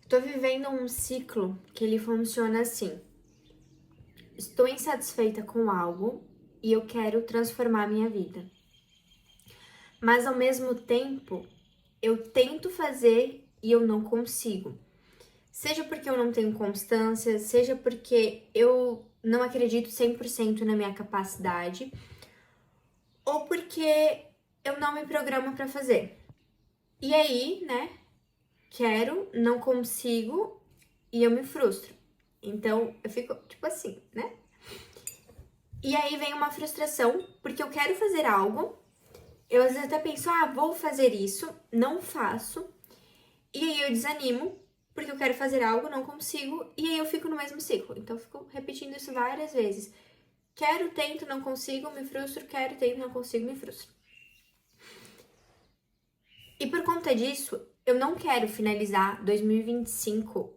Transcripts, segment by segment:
Tô vivendo um ciclo que ele funciona assim. Estou insatisfeita com algo e eu quero transformar minha vida. Mas ao mesmo tempo, eu tento fazer e eu não consigo. Seja porque eu não tenho constância, seja porque eu não acredito 100% na minha capacidade, ou porque eu não me programo para fazer. E aí, né? Quero, não consigo e eu me frustro. Então, eu fico tipo assim, né? E aí vem uma frustração, porque eu quero fazer algo, eu às vezes até penso, vou fazer isso, não faço, e aí eu desanimo, porque eu quero fazer algo, não consigo, e aí eu fico no mesmo ciclo. Então, eu fico repetindo isso várias vezes. Quero, tento, não consigo, me frustro, quero, tento, não consigo, me frustro. E por conta disso, eu não quero finalizar 2025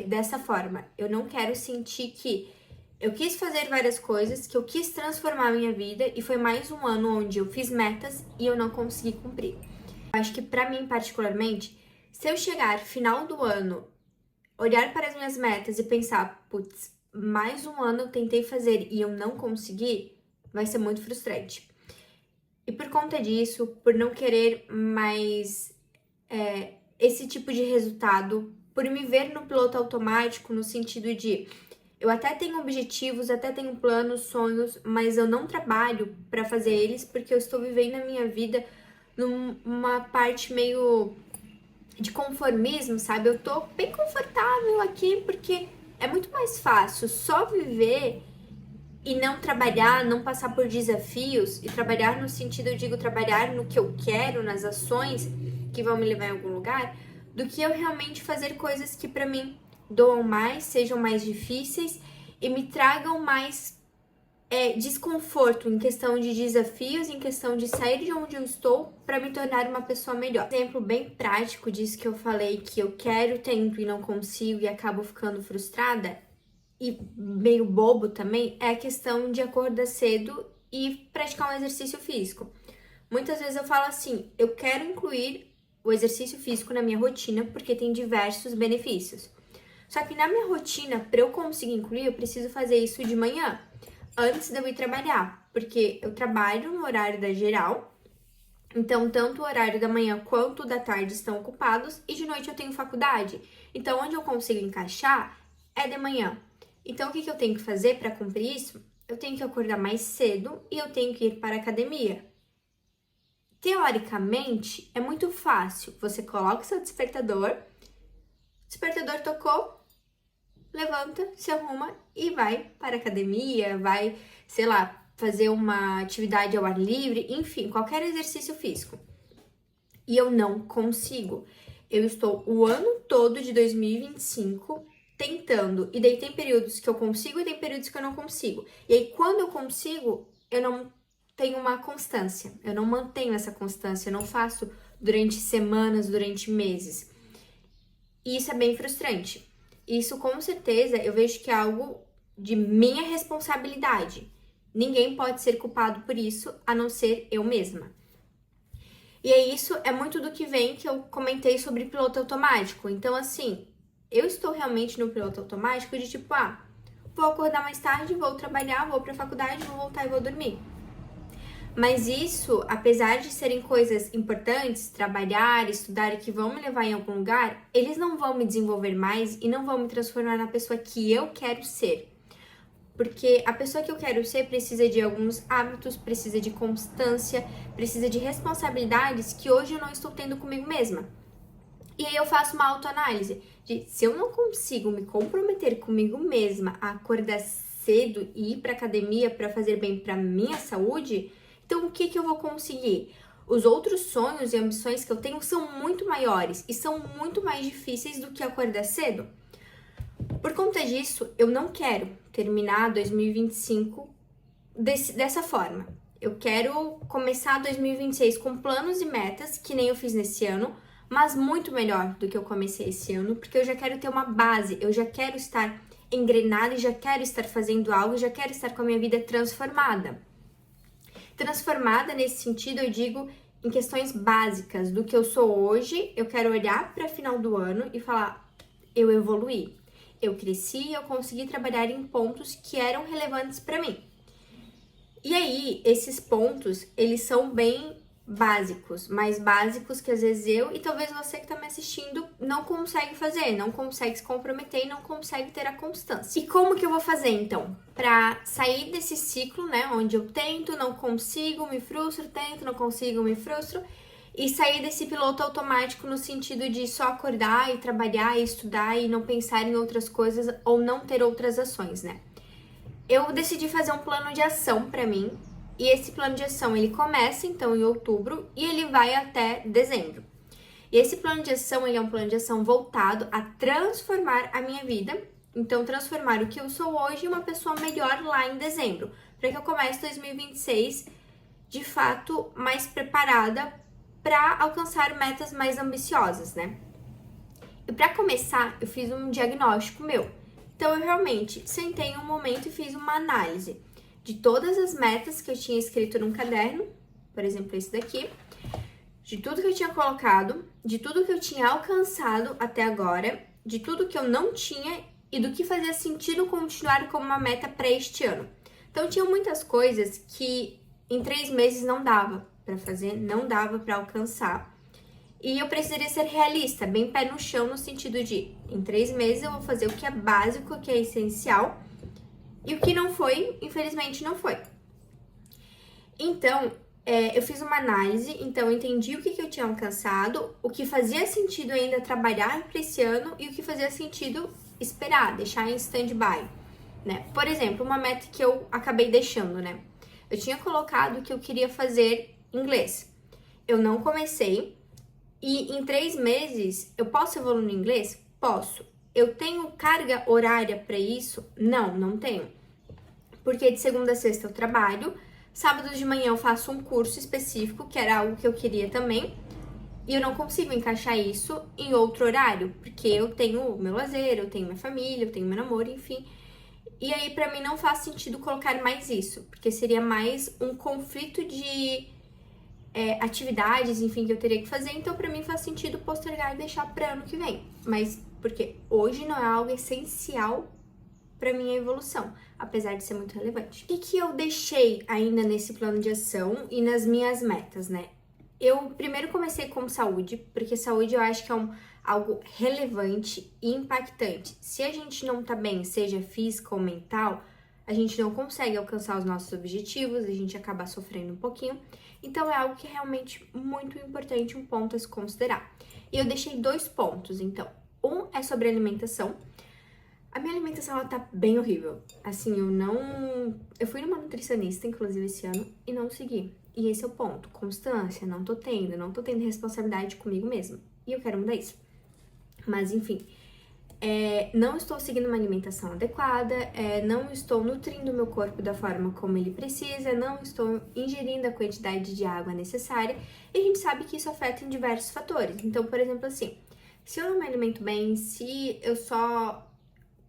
dessa forma. Eu não quero sentir que eu quis fazer várias coisas, que eu quis transformar a minha vida e foi mais um ano onde eu fiz metas e eu não consegui cumprir. Eu acho que pra mim, particularmente, se eu chegar final do ano, olhar para as minhas metas e pensar, putz, mais um ano eu tentei fazer e eu não consegui, vai ser muito frustrante. E por conta disso, por não querer mais esse tipo de resultado, por me ver no piloto automático, no sentido de eu até tenho objetivos, até tenho planos, sonhos, mas eu não trabalho para fazer eles porque eu estou vivendo a minha vida numa parte meio de conformismo, sabe? Eu tô bem confortável aqui porque é muito mais fácil só viver e não trabalhar, não passar por desafios e trabalhar no sentido, eu digo, trabalhar no que eu quero, nas ações que vão me levar em algum lugar, do que eu realmente fazer coisas que para mim doam mais, sejam mais difíceis e me tragam mais desconforto em questão de desafios, em questão de sair de onde eu estou para me tornar uma pessoa melhor. Um exemplo bem prático disso que eu falei que eu quero, tento e não consigo e acabo ficando frustrada e meio bobo também é a questão de acordar cedo e praticar um exercício físico. Muitas vezes eu falo assim, eu quero incluir o exercício físico na minha rotina porque tem diversos benefícios. Só que na minha rotina, para eu conseguir incluir, eu preciso fazer isso de manhã, antes de eu ir trabalhar, porque eu trabalho no horário da geral, então tanto o horário da manhã quanto o da tarde estão ocupados e de noite eu tenho faculdade. Então onde eu consigo encaixar é de manhã. Então o que eu tenho que fazer para cumprir isso? Eu tenho que acordar mais cedo e eu tenho que ir para a academia. Teoricamente, é muito fácil. Você coloca o seu despertador tocou, levanta, se arruma e vai para a academia, vai, sei lá, fazer uma atividade ao ar livre, enfim, qualquer exercício físico. E eu não consigo. Eu estou o ano todo de 2025 tentando, e daí tem períodos que eu consigo e tem períodos que eu não consigo. E aí, quando eu consigo, eu não tenho uma constância, eu não mantenho essa constância, eu não faço durante semanas, durante meses. E isso é bem frustrante. Isso, com certeza, eu vejo que é algo de minha responsabilidade. Ninguém pode ser culpado por isso, a não ser eu mesma. E é isso, é muito do que vem que eu comentei sobre piloto automático. Então, assim, eu estou realmente no piloto automático de tipo, vou acordar mais tarde, vou trabalhar, vou pra faculdade, vou voltar e vou dormir. Mas isso, apesar de serem coisas importantes, trabalhar, estudar e que vão me levar em algum lugar, eles não vão me desenvolver mais e não vão me transformar na pessoa que eu quero ser. Porque a pessoa que eu quero ser precisa de alguns hábitos, precisa de constância, precisa de responsabilidades que hoje eu não estou tendo comigo mesma. E aí eu faço uma autoanálise de se eu não consigo me comprometer comigo mesma a acordar cedo e ir para academia para fazer bem para minha saúde, então o que eu vou conseguir? Os outros sonhos e ambições que eu tenho são muito maiores e são muito mais difíceis do que acordar cedo. Por conta disso, eu não quero terminar 2025 dessa forma. Eu quero começar 2026 com planos e metas, que nem eu fiz nesse ano, mas muito melhor do que eu comecei esse ano, porque eu já quero ter uma base, eu já quero estar engrenada e já quero estar fazendo algo, já quero estar com a minha vida transformada. Transformada nesse sentido, eu digo em questões básicas do que eu sou hoje, eu quero olhar para final do ano e falar, eu evoluí. Eu cresci e eu consegui trabalhar em pontos que eram relevantes para mim. E aí, esses pontos, eles são bem básicos, mais básicos que às vezes eu e talvez você que tá me assistindo não consegue fazer, não consegue se comprometer e não consegue ter a constância. E como que eu vou fazer então? Pra sair desse ciclo, né, onde eu tento, não consigo, me frustro, tento, não consigo, me frustro, e sair desse piloto automático no sentido de só acordar e trabalhar e estudar e não pensar em outras coisas ou não ter outras ações, né? Eu decidi fazer um plano de ação pra mim. E esse plano de ação, ele começa, então, em outubro e ele vai até dezembro. E esse plano de ação, ele é um plano de ação voltado a transformar a minha vida. Então, transformar o que eu sou hoje em uma pessoa melhor lá em dezembro. Para que eu comece 2026, de fato, mais preparada para alcançar metas mais ambiciosas, né? E para começar, eu fiz um diagnóstico meu. Então, eu realmente sentei em um momento e fiz uma análise de todas as metas que eu tinha escrito num caderno, por exemplo, esse daqui, de tudo que eu tinha colocado, de tudo que eu tinha alcançado até agora, de tudo que eu não tinha e do que fazia sentido continuar como uma meta para este ano. Então, tinha muitas coisas que em 3 meses não dava para fazer, não dava para alcançar. E eu precisaria ser realista, bem pé no chão, no sentido de, em 3 meses eu vou fazer o que é básico, o que é essencial, e o que não foi, infelizmente, não foi. Então, eu fiz uma análise, então eu entendi o que eu tinha alcançado, o que fazia sentido ainda trabalhar para esse ano e o que fazia sentido esperar, deixar em stand-by, né? Por exemplo, uma meta que eu acabei deixando, né? Eu tinha colocado que eu queria fazer inglês. Eu não comecei e em 3 meses eu posso evoluir no inglês? Posso. Eu tenho carga horária para isso? Não, não tenho. Porque de segunda a sexta eu trabalho, sábado de manhã eu faço um curso específico, que era algo que eu queria também, e eu não consigo encaixar isso em outro horário, porque eu tenho o meu lazer, eu tenho minha família, eu tenho meu namoro, enfim. E aí pra mim não faz sentido colocar mais isso, porque seria mais um conflito de atividades, enfim, que eu teria que fazer, então pra mim faz sentido postergar e deixar pra ano que vem. Mas porque hoje não é algo essencial pra minha evolução, apesar de ser muito relevante. O que eu deixei ainda nesse plano de ação e nas minhas metas, né? Eu primeiro comecei com saúde, porque saúde eu acho que é algo relevante e impactante. Se a gente não tá bem, seja física ou mental, a gente não consegue alcançar os nossos objetivos, a gente acaba sofrendo um pouquinho. Então, é algo que é realmente muito importante, um ponto a se considerar. E eu deixei 2 pontos, então. Um é sobre alimentação. A minha alimentação, ela tá bem horrível. Assim, eu fui numa nutricionista, inclusive, esse ano, e não segui. E esse é o ponto. Constância, não tô tendo responsabilidade comigo mesma. E eu quero mudar isso. Mas, enfim, não estou seguindo uma alimentação adequada, não estou nutrindo o meu corpo da forma como ele precisa, não estou ingerindo a quantidade de água necessária, e a gente sabe que isso afeta em diversos fatores. Então, por exemplo, assim, se eu não me alimento bem, se eu só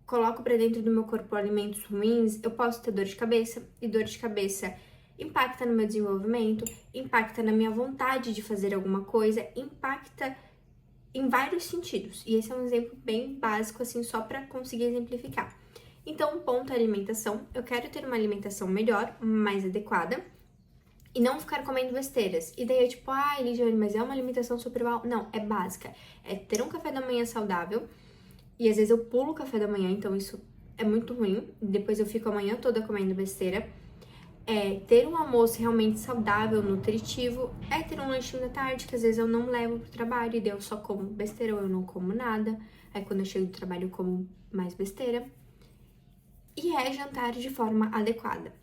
coloco para dentro do meu corpo alimentos ruins, eu posso ter dor de cabeça, e dor de cabeça impacta no meu desenvolvimento, impacta na minha vontade de fazer alguma coisa, impacta em vários sentidos. E esse é um exemplo bem básico, assim, só para conseguir exemplificar. Então, um ponto é a alimentação. Eu quero ter uma alimentação melhor, mais adequada, e não ficar comendo besteiras. E daí eu tipo, Lidiane, mas é uma alimentação super mal. Não, é básica. É ter um café da manhã saudável, e às vezes eu pulo o café da manhã, então isso é muito ruim. Depois eu fico a manhã toda comendo besteira. Ter um almoço realmente saudável, nutritivo, ter um lanchinho da tarde, que às vezes eu não levo pro trabalho e daí eu só como besteira ou eu não como nada. Aí quando eu chego do trabalho eu como mais besteira. E jantar de forma adequada.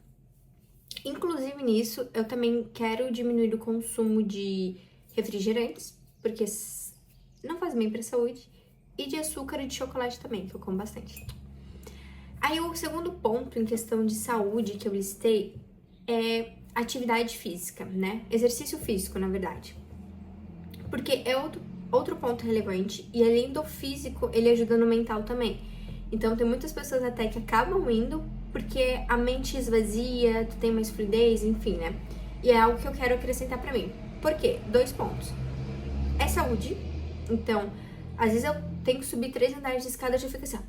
Inclusive nisso, eu também quero diminuir o consumo de refrigerantes, porque não faz bem pra saúde, e de açúcar e de chocolate também, que eu como bastante. Aí o segundo ponto em questão de saúde que eu listei é atividade física, né? Exercício físico, na verdade. Porque é outro ponto relevante, e além do físico, ele ajuda no mental também. Então tem muitas pessoas até que acabam indo porque a mente esvazia, tu tem mais fluidez, enfim, né? E é algo que eu quero acrescentar pra mim. Por quê? 2 pontos. É saúde, então às vezes eu tenho que subir 3 andares de escada, eu já fico assim, ó.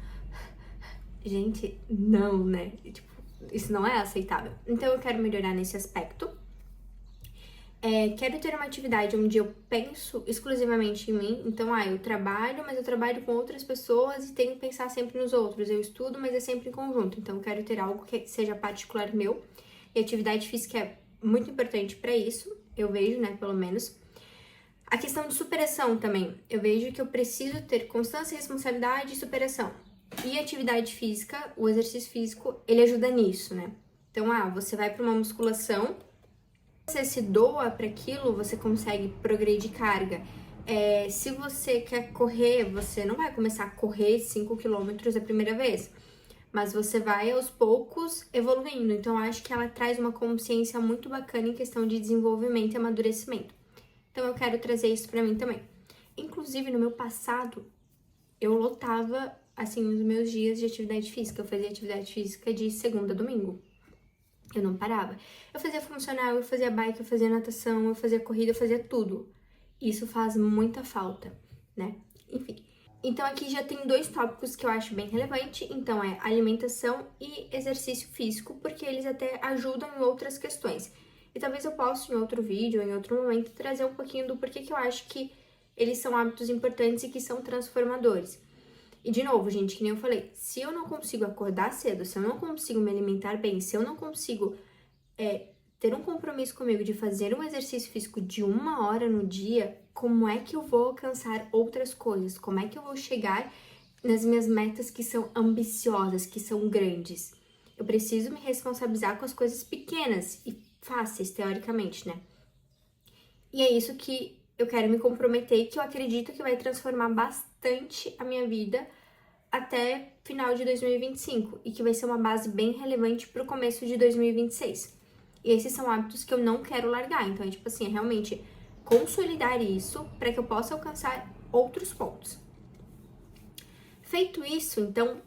Gente, não, né? Tipo, isso não é aceitável. Então eu quero melhorar nesse aspecto. Quero ter uma atividade onde eu penso exclusivamente em mim. Então, eu trabalho, mas eu trabalho com outras pessoas e tenho que pensar sempre nos outros. Eu estudo, mas é sempre em conjunto. Então, eu quero ter algo que seja particular meu. E atividade física é muito importante para isso, eu vejo, né, pelo menos. A questão de superação também. Eu vejo que eu preciso ter constância, responsabilidade e superação. E atividade física, o exercício físico, ele ajuda nisso, né? Então, você vai para uma musculação, você se doa para aquilo, você consegue progredir carga. Se você quer correr, você não vai começar a correr 5 quilômetros a primeira vez, mas você vai aos poucos evoluindo. Então, acho que ela traz uma consciência muito bacana em questão de desenvolvimento e amadurecimento. Então, eu quero trazer isso para mim também. Inclusive, no meu passado, eu lotava, assim, os meus dias de atividade física. Eu fazia atividade física de segunda a domingo. Eu não parava. Eu fazia funcional, eu fazia bike, eu fazia natação, eu fazia corrida, eu fazia tudo. Isso faz muita falta, né? Enfim. Então aqui já tem 2 tópicos que eu acho bem relevante. Então é alimentação e exercício físico, porque eles até ajudam em outras questões. E talvez eu possa em outro vídeo, em outro momento, trazer um pouquinho do porquê que eu acho que eles são hábitos importantes e que são transformadores. E de novo, gente, que nem eu falei, se eu não consigo acordar cedo, se eu não consigo me alimentar bem, se eu não consigo ter um compromisso comigo de fazer um exercício físico de 1 hora no dia, como é que eu vou alcançar outras coisas? Como é que eu vou chegar nas minhas metas que são ambiciosas, que são grandes? Eu preciso me responsabilizar com as coisas pequenas e fáceis, teoricamente, né? E é isso que eu quero me comprometer e que eu acredito que vai transformar bastante a minha vida até final de 2025 e que vai ser uma base bem relevante para o começo de 2026. E esses são hábitos que eu não quero largar. Então, tipo assim, realmente consolidar isso para que eu possa alcançar outros pontos. Feito isso, então,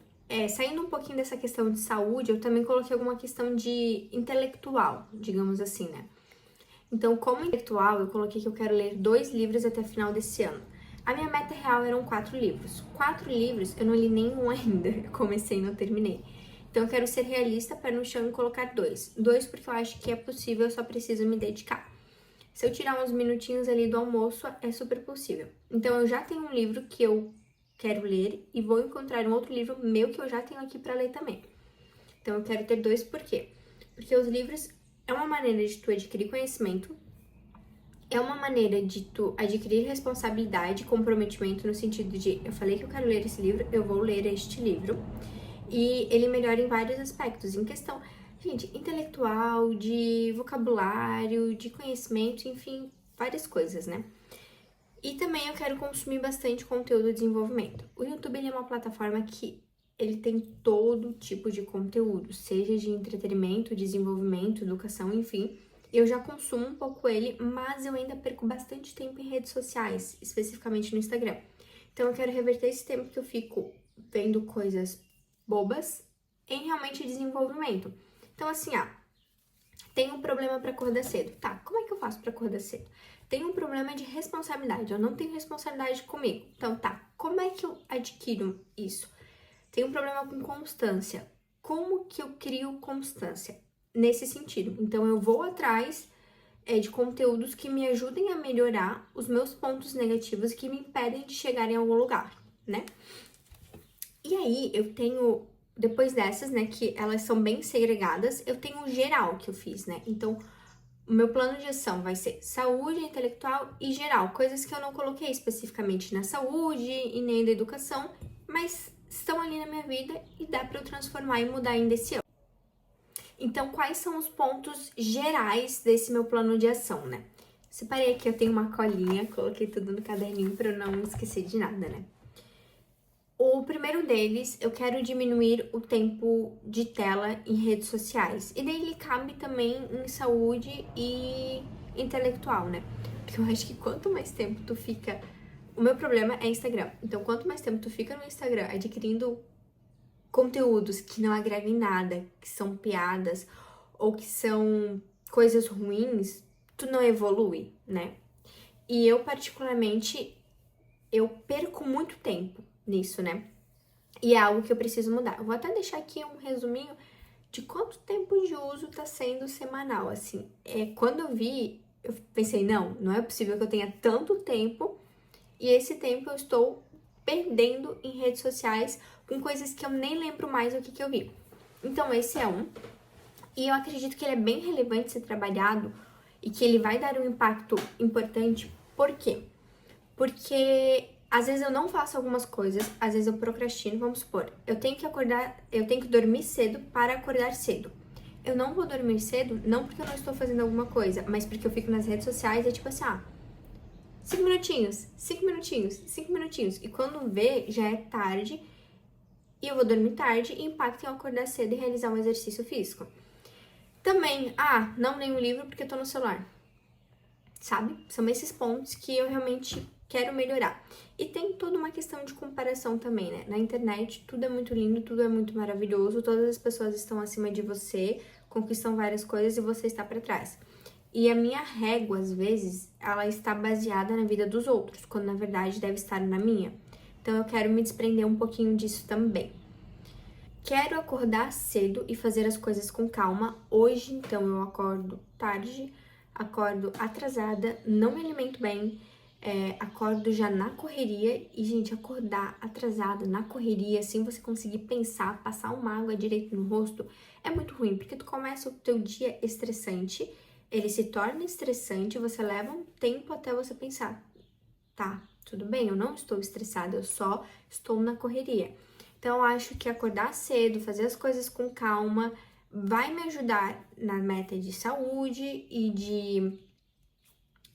saindo um pouquinho dessa questão de saúde, eu também coloquei alguma questão de intelectual, digamos assim, né? Então, como intelectual, eu coloquei que eu quero ler 2 livros até final desse ano. A minha meta real eram 4 livros. 4 livros, eu não li nenhum ainda. Eu comecei e não terminei. Então, eu quero ser realista, pé no chão e colocar 2. 2 porque eu acho que é possível, eu só preciso me dedicar. Se eu tirar uns minutinhos ali do almoço, é super possível. Então, eu já tenho um livro que eu quero ler e vou encontrar um outro livro meu que eu já tenho aqui para ler também. Então, eu quero ter 2 por quê? Porque os livros é uma maneira de tu adquirir conhecimento, é uma maneira de tu adquirir responsabilidade, comprometimento no sentido de, eu falei que eu quero ler esse livro, eu vou ler este livro. E ele melhora em vários aspectos, em questão, gente, intelectual, de vocabulário, de conhecimento, enfim, várias coisas, né? E também eu quero consumir bastante conteúdo de desenvolvimento. O YouTube, ele é uma plataforma que ele tem todo tipo de conteúdo, seja de entretenimento, desenvolvimento, educação, enfim. Eu já consumo um pouco ele, mas eu ainda perco bastante tempo em redes sociais, especificamente no Instagram. Então eu quero reverter esse tempo que eu fico vendo coisas bobas em realmente desenvolvimento. Então assim, tenho um problema para acordar cedo. Tá, como é que eu faço para acordar cedo? Tenho um problema de responsabilidade, eu não tenho responsabilidade comigo. Então tá, como é que eu adquiro isso? Tenho um problema com constância. Como que eu crio constância? Nesse sentido. Então, eu vou atrás de conteúdos que me ajudem a melhorar os meus pontos negativos que me impedem de chegar em algum lugar, né? E aí, eu tenho, depois dessas, né, que elas são bem segregadas, eu tenho o geral que eu fiz, né? Então, o meu plano de ação vai ser saúde, intelectual e geral, coisas que eu não coloquei especificamente na saúde e nem da educação, mas estão ali na minha vida e dá para eu transformar e mudar ainda esse ano. Então, quais são os pontos gerais desse meu plano de ação, né? Separei aqui, eu tenho uma colinha, coloquei tudo no caderninho para eu não esquecer de nada, né? O primeiro deles, eu quero diminuir o tempo de tela em redes sociais. E daí ele cabe também em saúde e intelectual, né? Porque eu acho que quanto mais tempo tu fica... O meu problema é Instagram. Então, quanto mais tempo tu fica no Instagram adquirindo conteúdos que não agregam em nada, que são piadas ou que são coisas ruins, tu não evolui, né? E eu, particularmente, eu perco muito tempo nisso, né? E é algo que eu preciso mudar. Eu vou até deixar aqui um resuminho de quanto tempo de uso tá sendo semanal, assim. Quando eu vi, eu pensei, não é possível que eu tenha tanto tempo e esse tempo eu estou perdendo em redes sociais com coisas que eu nem lembro mais o que eu vi. Então, esse é um. E eu acredito que ele é bem relevante ser trabalhado e que ele vai dar um impacto importante. Por quê? Porque às vezes eu não faço algumas coisas, às vezes eu procrastino, vamos supor, eu tenho que dormir cedo para acordar cedo. Eu não vou dormir cedo, não porque eu não estou fazendo alguma coisa, mas porque eu fico nas redes sociais e é tipo assim, 5 minutinhos, 5 minutinhos, 5 minutinhos. E quando vê, já é tarde e eu vou dormir tarde e impacta em eu acordar cedo e realizar um exercício físico. Também, não leio um livro porque eu tô no celular. Sabe? São esses pontos que eu realmente quero melhorar. E tem toda uma questão de comparação também, né? Na internet, tudo é muito lindo, tudo é muito maravilhoso, todas as pessoas estão acima de você, conquistam várias coisas e você está para trás. E a minha régua, às vezes, ela está baseada na vida dos outros, quando na verdade deve estar na minha. Então eu quero me desprender um pouquinho disso também. Quero acordar cedo e fazer as coisas com calma. Hoje, então, eu acordo tarde, acordo atrasada, não me alimento bem, acordo já na correria. E, gente, acordar atrasada na correria, sem você conseguir pensar, passar uma água direito no rosto, é muito ruim, porque tu começa o teu dia estressante, ele se torna estressante, você leva um tempo até você pensar, tá, tudo bem, eu não estou estressada, eu só estou na correria. Então, eu acho que acordar cedo, fazer as coisas com calma, vai me ajudar na meta de saúde e de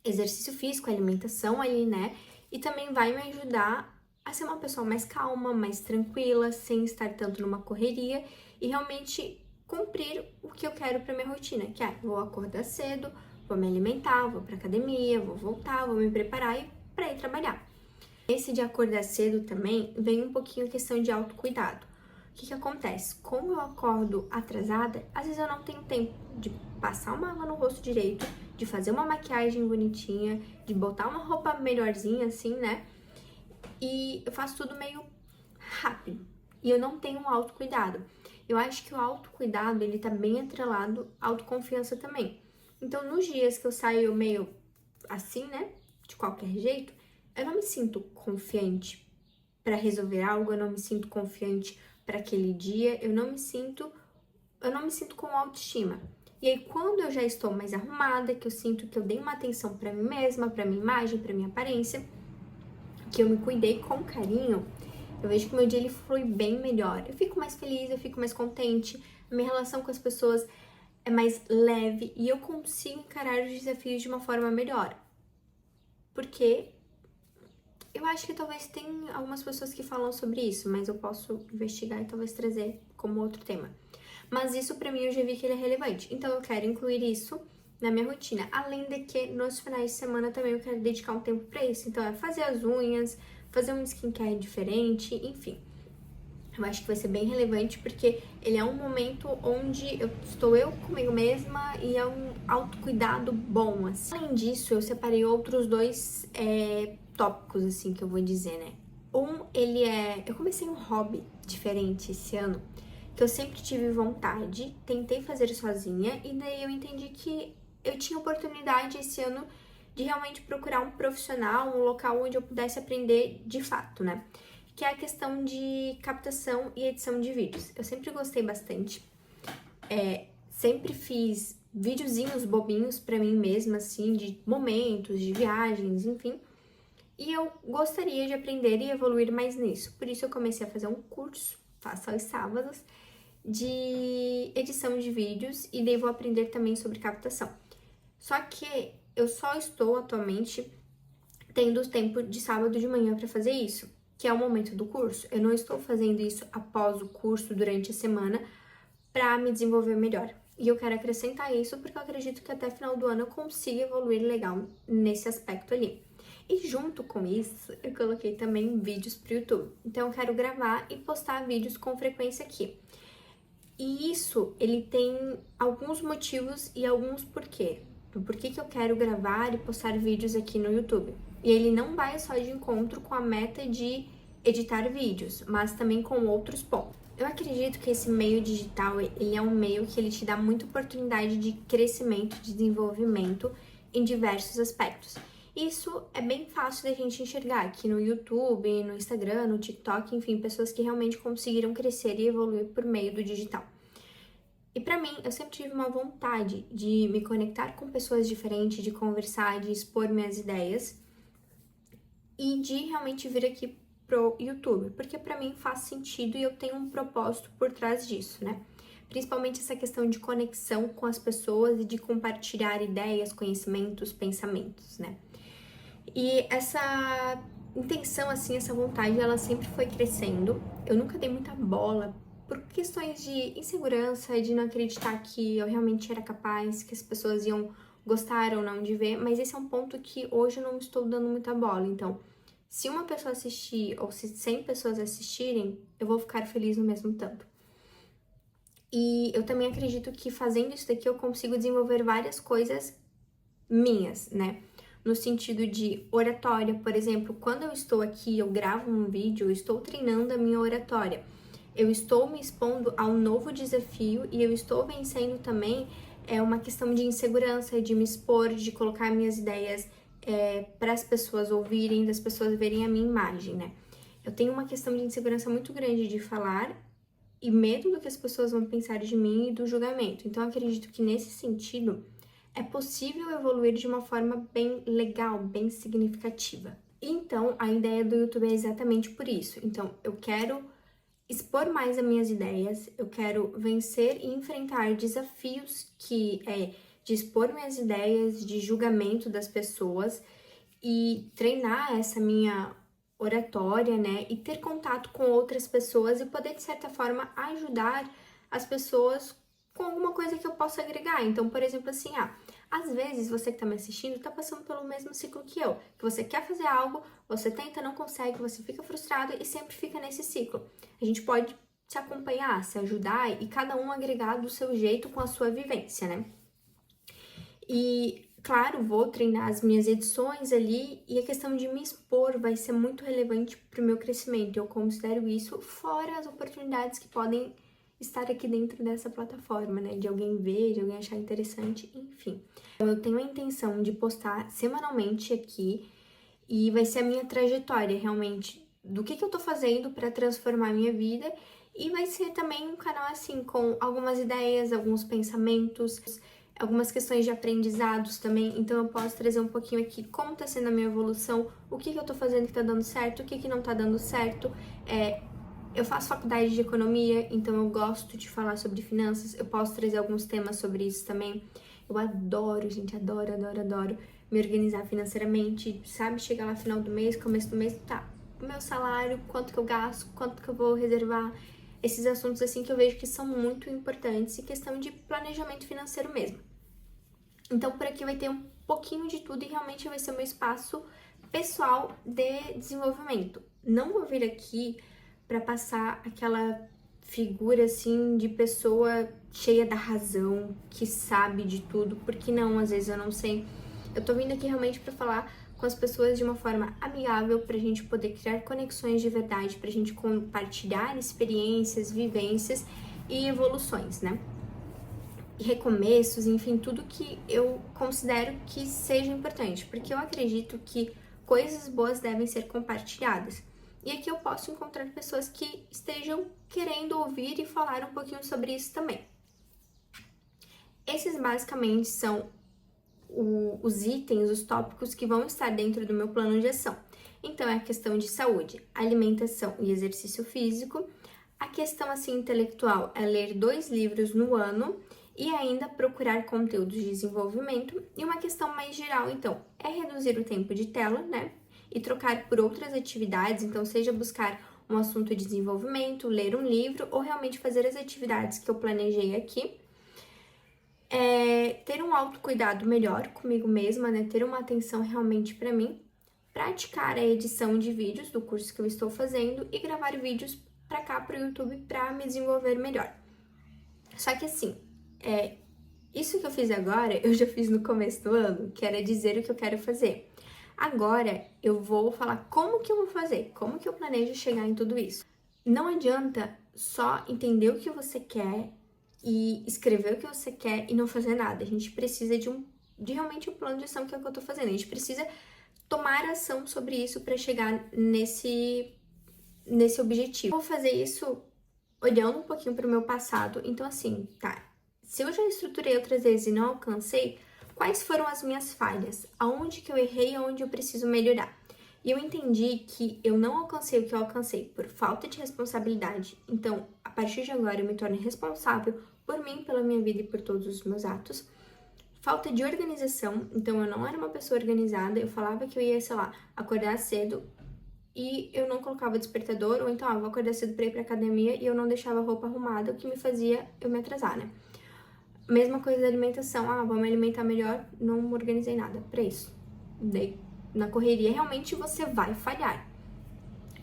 exercício físico, alimentação ali, né? E também vai me ajudar a ser uma pessoa mais calma, mais tranquila, sem estar tanto numa correria e realmente cumprir o que eu quero para minha rotina, que vou acordar cedo, vou me alimentar, vou para academia, vou voltar, vou me preparar e para ir trabalhar. Esse de acordar cedo também vem um pouquinho a questão de autocuidado. O que acontece? Como eu acordo atrasada, às vezes eu não tenho tempo de passar uma água no rosto direito, de fazer uma maquiagem bonitinha, de botar uma roupa melhorzinha assim, né? E eu faço tudo meio rápido. E eu não tenho um autocuidado. Eu acho que o autocuidado, ele tá bem atrelado à autoconfiança também. Então, nos dias que eu saio meio assim, né? De qualquer jeito, eu não me sinto confiante para resolver algo, eu não me sinto confiante para aquele dia, eu não me sinto com autoestima. E aí, quando eu já estou mais arrumada, que eu sinto que eu dei uma atenção para mim mesma, para minha imagem, para minha aparência, que eu me cuidei com carinho, eu vejo que meu dia ele flui bem melhor. Eu fico mais feliz, eu fico mais contente, a minha relação com as pessoas é mais leve e eu consigo encarar os desafios de uma forma melhor. Porque eu acho que talvez tem algumas pessoas que falam sobre isso, mas eu posso investigar e talvez trazer como outro tema. Mas isso pra mim eu já vi que ele é relevante, então eu quero incluir isso na minha rotina. Além de que nos finais de semana também eu quero dedicar um tempo pra isso. Então é fazer as unhas, fazer um skincare diferente, enfim. Eu acho que vai ser bem relevante porque ele é um momento onde estou eu comigo mesma e é um autocuidado bom, assim. Além disso, eu separei outros dois tópicos, assim, que eu vou dizer, né? Eu comecei um hobby diferente esse ano, que eu sempre tive vontade, tentei fazer sozinha e daí eu entendi que eu tinha oportunidade esse ano de realmente procurar um profissional, um local onde eu pudesse aprender de fato, né? Que é a questão de captação e edição de vídeos. Eu sempre gostei bastante, sempre fiz videozinhos bobinhos pra mim mesma, assim, de momentos, de viagens, enfim. E eu gostaria de aprender e evoluir mais nisso. Por isso eu comecei a fazer um curso, faço aos sábados, de edição de vídeos e daí vou aprender também sobre captação. Só que eu só estou atualmente tendo tempo de sábado de manhã para fazer isso, que é o momento do curso. Eu não estou fazendo isso após o curso, durante a semana, para me desenvolver melhor. E eu quero acrescentar isso porque eu acredito que até final do ano eu consiga evoluir legal nesse aspecto ali. E junto com isso, eu coloquei também vídeos pro YouTube. Então eu quero gravar e postar vídeos com frequência aqui. E isso, ele tem alguns motivos e alguns porquê. Do porquê que eu quero gravar e postar vídeos aqui no YouTube. E ele não vai só de encontro com a meta de editar vídeos, mas também com outros pontos. Eu acredito que esse meio digital, ele é um meio que ele te dá muita oportunidade de crescimento, de desenvolvimento em diversos aspectos. Isso é bem fácil da gente enxergar aqui no YouTube, no Instagram, no TikTok, enfim, pessoas que realmente conseguiram crescer e evoluir por meio do digital. E pra mim, eu sempre tive uma vontade de me conectar com pessoas diferentes, de conversar, de expor minhas ideias e de realmente vir aqui pro YouTube, porque pra mim faz sentido e eu tenho um propósito por trás disso, né? Principalmente essa questão de conexão com as pessoas e de compartilhar ideias, conhecimentos, pensamentos, né? E essa intenção, assim, essa vontade, ela sempre foi crescendo. Eu nunca dei muita bola por questões de insegurança, de não acreditar que eu realmente era capaz, que as pessoas iam gostar ou não de ver, mas esse é um ponto que hoje eu não estou dando muita bola. Então, se uma pessoa assistir ou se 100 pessoas assistirem, eu vou ficar feliz no mesmo tanto. E eu também acredito que fazendo isso daqui eu consigo desenvolver várias coisas minhas, né? No sentido de oratória, por exemplo, quando eu estou aqui, eu gravo um vídeo, eu estou treinando a minha oratória. Eu estou me expondo a um novo desafio e eu estou vencendo também uma questão de insegurança, de me expor, de colocar minhas ideias para as pessoas ouvirem, das pessoas verem a minha imagem, né? Eu tenho uma questão de insegurança muito grande de falar e medo do que as pessoas vão pensar de mim e do julgamento. Então, eu acredito que nesse sentido é possível evoluir de uma forma bem legal, bem significativa. Então, a ideia do YouTube é exatamente por isso. Então, eu quero expor mais as minhas ideias, eu quero vencer e enfrentar desafios que é de expor minhas ideias, de julgamento das pessoas e treinar essa minha oratória, né? E ter contato com outras pessoas e poder, de certa forma, ajudar as pessoas com alguma coisa que eu possa agregar. Então, por exemplo, assim, às vezes você que tá me assistindo tá passando pelo mesmo ciclo que eu, que você quer fazer algo, você tenta, não consegue, você fica frustrado e sempre fica nesse ciclo. A gente pode se acompanhar, se ajudar e cada um agregar do seu jeito com a sua vivência, né? E, claro, vou treinar as minhas edições ali e a questão de me expor vai ser muito relevante para o meu crescimento. Eu considero isso fora as oportunidades que podem estar aqui dentro dessa plataforma, né? De alguém ver, de alguém achar interessante, enfim. Então, eu tenho a intenção de postar semanalmente aqui e vai ser a minha trajetória, realmente, do que eu tô fazendo para transformar a minha vida e vai ser também um canal, assim, com algumas ideias, alguns pensamentos, algumas questões de aprendizados também, então eu posso trazer um pouquinho aqui como tá sendo a minha evolução, o que eu tô fazendo que tá dando certo, o que não tá dando certo. Eu faço faculdade de economia, então eu gosto de falar sobre finanças, eu posso trazer alguns temas sobre isso também. Eu adoro, gente, adoro me organizar financeiramente, sabe? Chegar lá no final do mês, começo do mês, tá, o meu salário, quanto que eu gasto, quanto que eu vou reservar, esses assuntos assim que eu vejo que são muito importantes e questão de planejamento financeiro mesmo. Então, por aqui vai ter um pouquinho de tudo e realmente vai ser o meu espaço pessoal de desenvolvimento. Não vou vir aqui para passar aquela figura assim de pessoa cheia da razão, que sabe de tudo, porque não, às vezes eu não sei. Eu tô vindo aqui realmente para falar com as pessoas de uma forma amigável, pra gente poder criar conexões de verdade, pra gente compartilhar experiências, vivências e evoluções, né? Recomeços, enfim, tudo que eu considero que seja importante, porque eu acredito que coisas boas devem ser compartilhadas. E aqui eu posso encontrar pessoas que estejam querendo ouvir e falar um pouquinho sobre isso também. Esses basicamente são os itens, os tópicos que vão estar dentro do meu plano de ação. Então, é a questão de saúde, alimentação e exercício físico. A questão, assim, intelectual é ler 2 livros no ano e ainda procurar conteúdos de desenvolvimento. E uma questão mais geral, então, é reduzir o tempo de tela, né? E trocar por outras atividades, então, seja buscar um assunto de desenvolvimento, ler um livro ou realmente fazer as atividades que eu planejei aqui. Ter um autocuidado melhor comigo mesma, né? Ter uma atenção realmente para mim. Praticar a edição de vídeos do curso que eu estou fazendo e gravar vídeos para cá pro YouTube para me desenvolver melhor. Só que assim, isso que eu fiz agora, eu já fiz no começo do ano, que era dizer o que eu quero fazer. Agora eu vou falar como que eu vou fazer, como que eu planejo chegar em tudo isso. Não adianta só entender o que você quer e escrever o que você quer e não fazer nada. A gente precisa de realmente um plano de ação, que é o que eu tô fazendo. A gente precisa tomar ação sobre isso para chegar nesse objetivo. Eu vou fazer isso olhando um pouquinho para o meu passado. Então, assim, tá. Se eu já estruturei outras vezes e não alcancei, quais foram as minhas falhas? Aonde que eu errei, aonde eu preciso melhorar? E eu entendi que eu não alcancei o que eu alcancei por falta de responsabilidade. Então, a partir de agora, eu me torno responsável por mim, pela minha vida e por todos os meus atos. Falta de organização. Então, eu não era uma pessoa organizada. Eu falava que eu ia, sei lá, acordar cedo e eu não colocava despertador. Ou então, eu vou acordar cedo pra ir pra academia e eu não deixava a roupa arrumada, o que me fazia eu me atrasar, né? Mesma coisa da alimentação. Vou me alimentar melhor. Não organizei nada pra isso. Daí, na correria, realmente você vai falhar.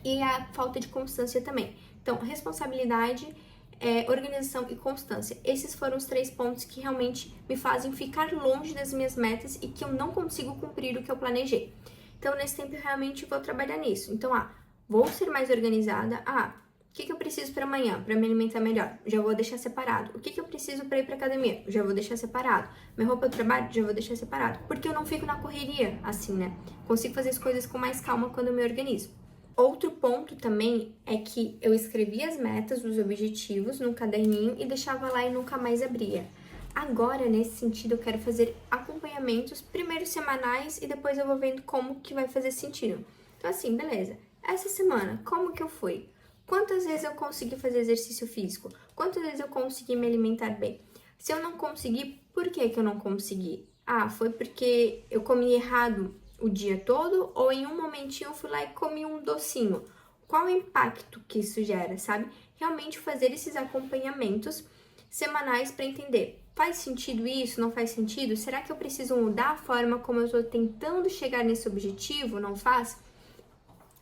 E a falta de constância também. Então, responsabilidade, organização e constância. Esses foram os 3 pontos que realmente me fazem ficar longe das minhas metas e que eu não consigo cumprir o que eu planejei. Então, nesse tempo, eu realmente vou trabalhar nisso. Então, vou ser mais organizada. O que eu preciso para amanhã, para me alimentar melhor? Já vou deixar separado. O que eu preciso para ir para academia? Já vou deixar separado. Minha roupa do trabalho? Já vou deixar separado. Porque eu não fico na correria, assim, né? Consigo fazer as coisas com mais calma quando eu me organizo. Outro ponto também é que eu escrevia as metas, os objetivos no caderninho e deixava lá e nunca mais abria. Agora, nesse sentido, eu quero fazer acompanhamentos, primeiro semanais e depois eu vou vendo como que vai fazer sentido. Então, assim, beleza. Essa semana, como que eu fui? Quantas vezes eu consegui fazer exercício físico? Quantas vezes eu consegui me alimentar bem? Se eu não consegui, por que eu não consegui? Foi porque eu comi errado o dia todo ou em um momentinho eu fui lá e comi um docinho? Qual o impacto que isso gera, sabe? Realmente fazer esses acompanhamentos semanais para entender. Faz sentido isso? Não faz sentido? Será que eu preciso mudar a forma como eu estou tentando chegar nesse objetivo? Não faz?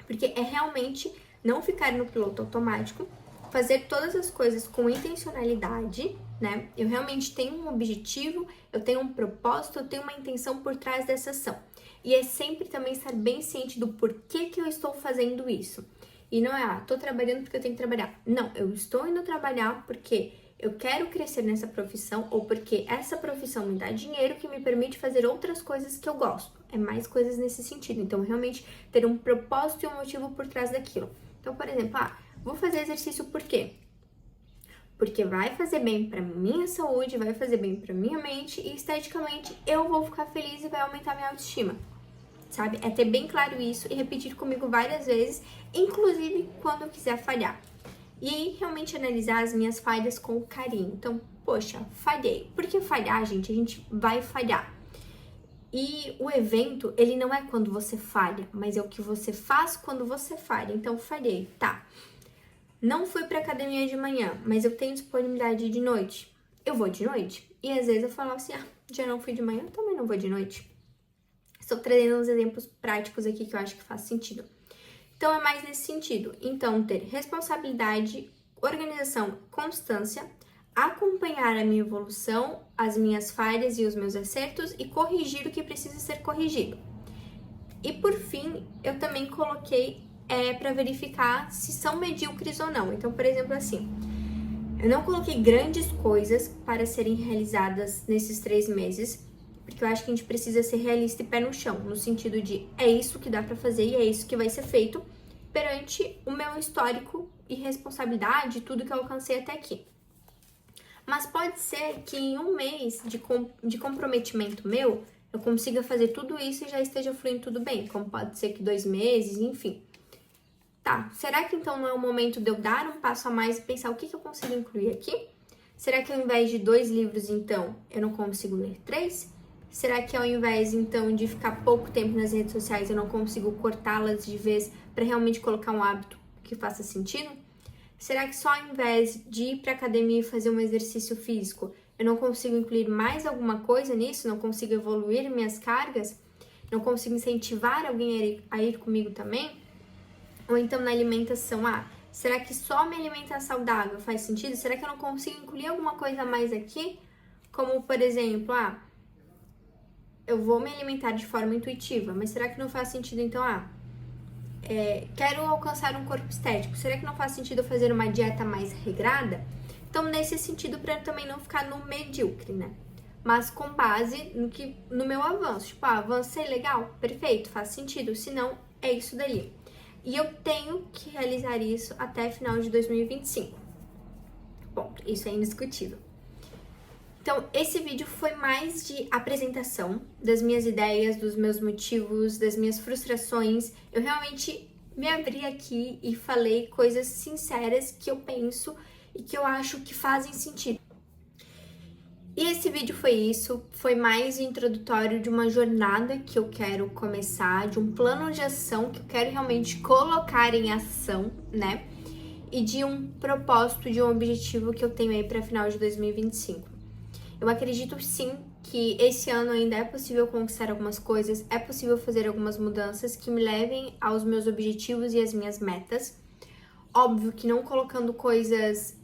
Porque é realmente não ficar no piloto automático, fazer todas as coisas com intencionalidade, né? Eu realmente tenho um objetivo, eu tenho um propósito, eu tenho uma intenção por trás dessa ação. E é sempre também estar bem ciente do porquê que eu estou fazendo isso. E não é, tô trabalhando porque eu tenho que trabalhar. Não, eu estou indo trabalhar porque eu quero crescer nessa profissão ou porque essa profissão me dá dinheiro que me permite fazer outras coisas que eu gosto. É mais coisas nesse sentido. Então, realmente ter um propósito e um motivo por trás daquilo. Então, por exemplo, vou fazer exercício por quê? Porque vai fazer bem pra minha saúde, vai fazer bem pra minha mente e esteticamente eu vou ficar feliz e vai aumentar minha autoestima. Sabe? É ter bem claro isso e repetir comigo várias vezes, inclusive quando eu quiser falhar. E aí, realmente analisar as minhas falhas com carinho. Então, poxa, falhei. Por que falhar, gente? A gente vai falhar. E o evento, ele não é quando você falha, mas é o que você faz quando você falha. Então, falhei, tá. Não fui pra academia de manhã, mas eu tenho disponibilidade de noite. Eu vou de noite. E às vezes eu falava assim, já não fui de manhã, também não vou de noite. Estou trazendo uns exemplos práticos aqui que eu acho que faz sentido. Então, é mais nesse sentido. Então, ter responsabilidade, organização, constância, acompanhar a minha evolução, as minhas falhas e os meus acertos e corrigir o que precisa ser corrigido. E, por fim, eu também coloquei para verificar se são medíocres ou não. Então, por exemplo, assim, eu não coloquei grandes coisas para serem realizadas nesses 3 meses, porque eu acho que a gente precisa ser realista e pé no chão, no sentido de é isso que dá pra fazer e é isso que vai ser feito perante o meu histórico e responsabilidade, tudo que eu alcancei até aqui. Mas pode ser que em 1 mês de comprometimento meu, eu consiga fazer tudo isso e já esteja fluindo tudo bem, como pode ser que 2 meses, enfim. Tá, será que então não é o momento de eu dar um passo a mais e pensar o que eu consigo incluir aqui? Será que ao invés de 2 livros, então, eu não consigo ler 3? Será que ao invés, então, de ficar pouco tempo nas redes sociais, eu não consigo cortá-las de vez para realmente colocar um hábito que faça sentido? Será que só ao invés de ir para academia e fazer um exercício físico, eu não consigo incluir mais alguma coisa nisso? Não consigo evoluir minhas cargas? Não consigo incentivar alguém a ir comigo também? Ou então na alimentação, será que só me alimentar saudável faz sentido? Será que eu não consigo incluir alguma coisa a mais aqui? Como, por exemplo, eu vou me alimentar de forma intuitiva, mas será que não faz sentido, então, quero alcançar um corpo estético, será que não faz sentido eu fazer uma dieta mais regrada? Então, nesse sentido, para também não ficar no medíocre, né? Mas com base no meu avanço. Tipo, avancei legal? Perfeito, faz sentido. Se não, é isso dali. E eu tenho que realizar isso até final de 2025. Ponto. Isso é indiscutível. Então, esse vídeo foi mais de apresentação das minhas ideias, dos meus motivos, das minhas frustrações. Eu realmente me abri aqui e falei coisas sinceras que eu penso e que eu acho que fazem sentido. E esse vídeo foi isso, foi mais introdutório de uma jornada que eu quero começar, de um plano de ação que eu quero realmente colocar em ação, né? E de um propósito, de um objetivo que eu tenho aí para final de 2025. Eu acredito sim que esse ano ainda é possível conquistar algumas coisas, é possível fazer algumas mudanças que me levem aos meus objetivos e às minhas metas. Óbvio que não colocando coisas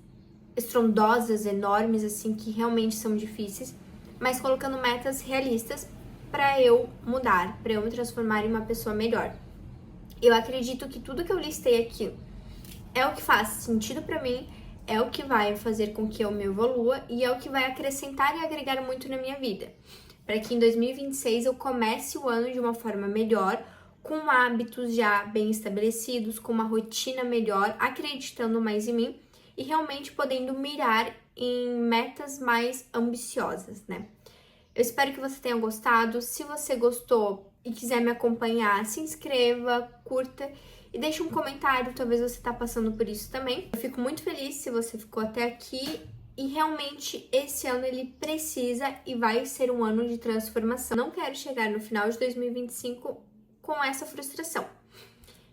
estrondosas, enormes, assim, que realmente são difíceis, mas colocando metas realistas para eu mudar, para eu me transformar em uma pessoa melhor. Eu acredito que tudo que eu listei aqui é o que faz sentido para mim, é o que vai fazer com que eu me evolua e é o que vai acrescentar e agregar muito na minha vida, para que em 2026 eu comece o ano de uma forma melhor, com hábitos já bem estabelecidos, com uma rotina melhor, acreditando mais em mim e realmente podendo mirar em metas mais ambiciosas, né? Eu espero que você tenha gostado. Se você gostou e quiser me acompanhar, se inscreva, curta e deixe um comentário, talvez você tá passando por isso também. Eu fico muito feliz se você ficou até aqui e realmente esse ano ele precisa e vai ser um ano de transformação. Não quero chegar no final de 2025 com essa frustração.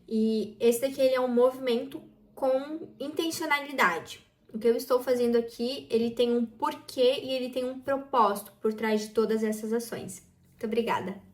E esse daqui ele é um movimento com intencionalidade. O que eu estou fazendo aqui, ele tem um porquê e ele tem um propósito por trás de todas essas ações. Muito obrigada!